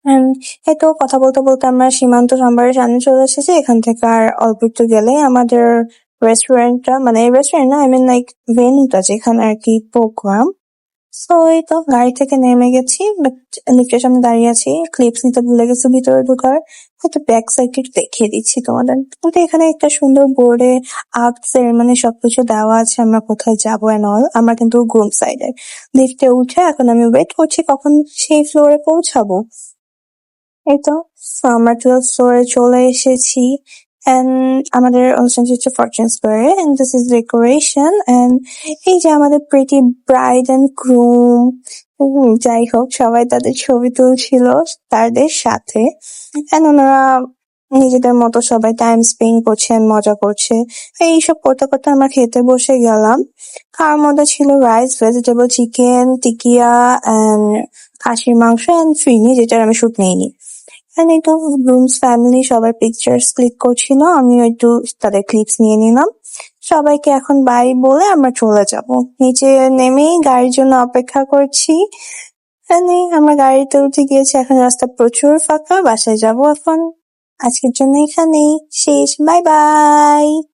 And এই তো কথা বলতে বলতে আমরা সীমান্ত সম্বারের সামনে চলে এসেছি। এখান থেকে আর অল্প একটু গেলেই আমাদের রেস্টুরেন্টটা, মানে রেস্টুরেন্ট না, আই মিন লাইক ভেন্যুটা যেখানে আর কি প্রোগ্রাম। সো এই তো গাড়ি থেকে নেমে গেছি, বাট লিফটের সামনে দাঁড়িয়ে আছি, ক্লিপস নিতে ভুলে গেছি ভিতরে ঢোকার। হয়তো ব্যাক সাইড একটু দেখিয়ে দিচ্ছি তোমাদের। কিন্তু এখানে একটা সুন্দর বোর্ডে আর্ট সেরেমনি সবকিছু দেওয়া আছে, আমরা কোথায় যাবো এন্ড অল। আমরা কিন্তু গ্রুম সাইডে লিফটে উঠে এখন আমি ওয়েট করছি কখন সেই ফ্লোরে পৌঁছাবো। এই তো আমরা 12th ফ্লোরে চলে এসেছি। এন্ড আমাদের অনুষ্ঠানটি হচ্ছে ফরচুন স্কোয়ারে, and this is decoration. And এই যে আমাদের প্রিটি ব্রাইড এন্ড গ্রুম, যাই হোক, সবাই তাদের ছবি তুলছিল তাদের সাথে। এন্ড ওনারা নিজেদের মতো সবাই টাইম স্পেন্ড করছেন, মজা করছে। এইসব করতে করতে আমরা খেতে বসে গেলাম। খাওয়ার মধ্যে ছিল রাইস, ভেজিটেবল, চিকেন টিকিয়া এন্ড খাসির মাংস এন্ড ফিরনি, যেটার আমি শুট নিইনি। এন্ড এই তো ব্লুমস ফ্যামিলি সবাই পিকচার্স ক্লিক করছিল, আমিও একটু তাদের ক্লিপস নিয়ে নিলাম। সবাইকে এখন বাই বলে আমরা চলে যাব। নিচে নেমেই গাড়ির জন্য অপেক্ষা করছি। এখানে আমরা গাড়িতে উঠে গিয়েছি, এখন রাস্তা প্রচুর ফাঁকা, বাসায় যাব এখন। আজকের জন্য এখানেই শেষ, বাই বাই।